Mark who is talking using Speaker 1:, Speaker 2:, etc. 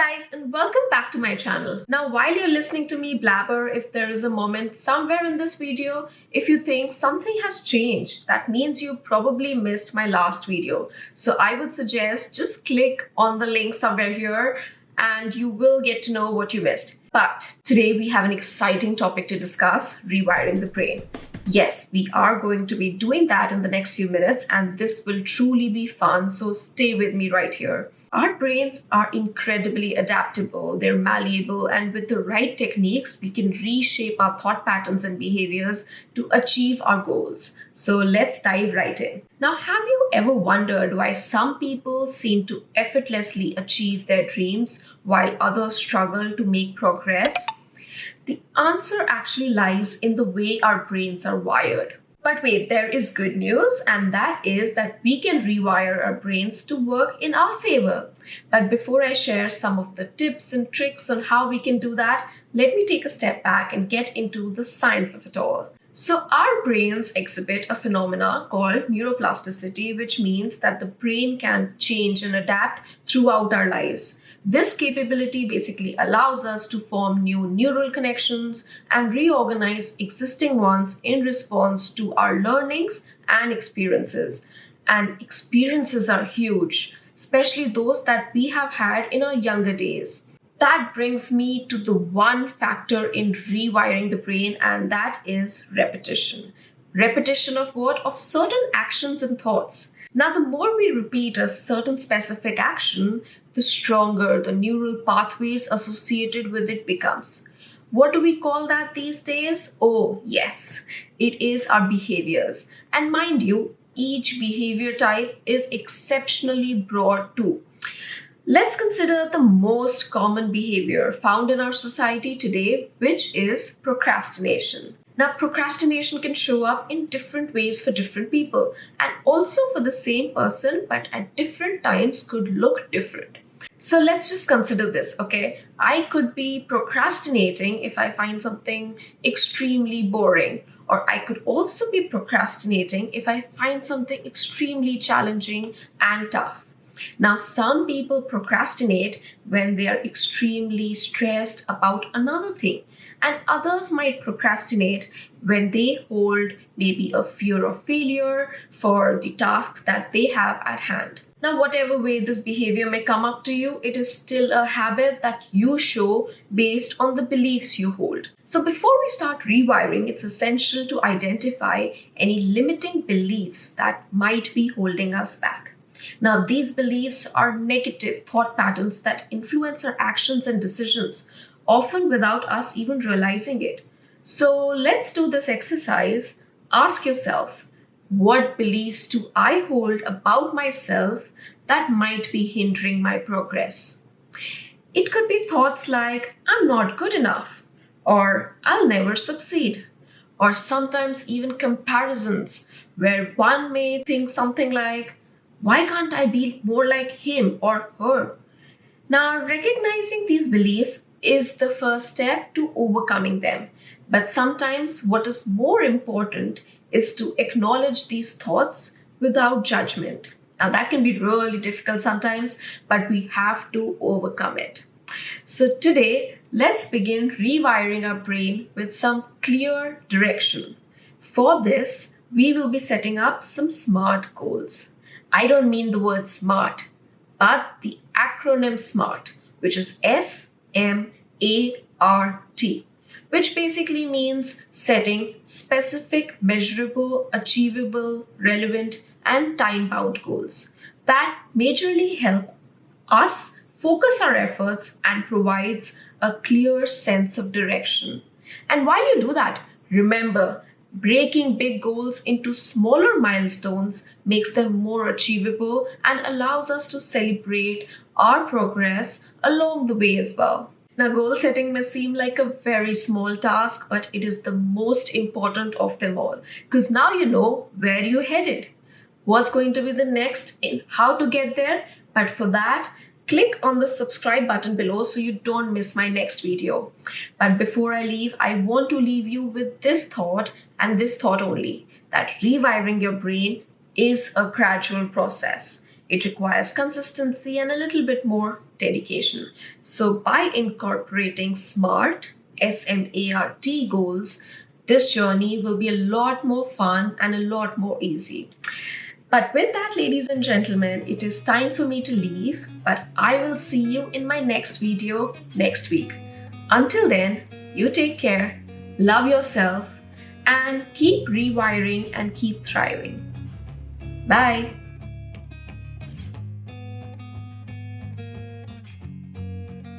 Speaker 1: guys, and welcome back to my channel. Now, while you're listening to me blabber, if there is a moment somewhere in this video, if you think something has changed, that means you probably missed my last video. So I would suggest just click on the link somewhere here and you will get to know what you missed. But today we have an exciting topic to discuss, rewiring the brain. Yes, we are going to be doing that in the next few minutes, and this will truly be fun, so stay with me right here. Our brains are incredibly adaptable, they're malleable, and with the right techniques, we can reshape our thought patterns and behaviors to achieve our goals. So let's dive right in. Now, have you ever wondered why some people seem to effortlessly achieve their dreams while others struggle to make progress? The answer actually lies in the way our brains are wired. But wait, there is good news, and that is that we can rewire our brains to work in our favor. But before I share some of the tips and tricks on how we can do that, let me take a step back and get into the science of it all. So our brains exhibit a phenomena called neuroplasticity, which means that the brain can change and adapt throughout our lives. This capability basically allows us to form new neural connections and reorganize existing ones in response to our learnings and experiences. And experiences are huge, especially those that we have had in our younger days. That brings me to the one factor in rewiring the brain, and that is repetition. Repetition of what? Of certain actions and thoughts. Now, the more we repeat a certain specific action, the stronger the neural pathways associated with it becomes. What do we call that these days? Oh, yes, it is our behaviors. And mind you, each behavior type is exceptionally broad too. Let's consider the most common behavior found in our society today, which is procrastination. Now, procrastination can show up in different ways for different people, and also for the same person, but at different times could look different. So let's just consider this, okay? I could be procrastinating if I find something extremely boring, or I could also be procrastinating if I find something extremely challenging and tough. Now, some people procrastinate when they are extremely stressed about another thing, and others might procrastinate when they hold maybe a fear of failure for the task that they have at hand. Now, whatever way this behavior may come up to you, it is still a habit that you show based on the beliefs you hold. So before we start rewiring, it's essential to identify any limiting beliefs that might be holding us back. Now, these beliefs are negative thought patterns that influence our actions and decisions, often without us even realizing it. So let's do this exercise. Ask yourself, what beliefs do I hold about myself that might be hindering my progress? It could be thoughts like, I'm not good enough, or I'll never succeed, or sometimes even comparisons where one may think something like, why can't I be more like him or her? Now, recognizing these beliefs is the first step to overcoming them. But sometimes what is more important is to acknowledge these thoughts without judgment. Now, that can be really difficult sometimes, but we have to overcome it. So today, let's begin rewiring our brain with some clear direction. For this, we will be setting up some SMART goals. I don't mean the word smart, but the acronym SMART, which is SMART, which basically means setting specific, measurable, achievable, relevant, and time-bound goals that majorly help us focus our efforts and provides a clear sense of direction. And while you do that, remember, breaking big goals into smaller milestones makes them more achievable and allows us to celebrate our progress along the way as well. Now, goal setting may seem like a very small task, but it is the most important of them all, because now you know where you're headed, what's going to be the next, and how to get there. But for that, click on the subscribe button below so you don't miss my next video. But before I leave, I want to leave you with this thought and this thought only, that rewiring your brain is a gradual process. It requires consistency and a little bit more dedication. So by incorporating SMART goals, this journey will be a lot more fun and a lot more easy. But with that, ladies and gentlemen, it is time for me to leave, but I will see you in my next video next week. Until then, you take care, love yourself, and keep rewiring and keep thriving. Bye.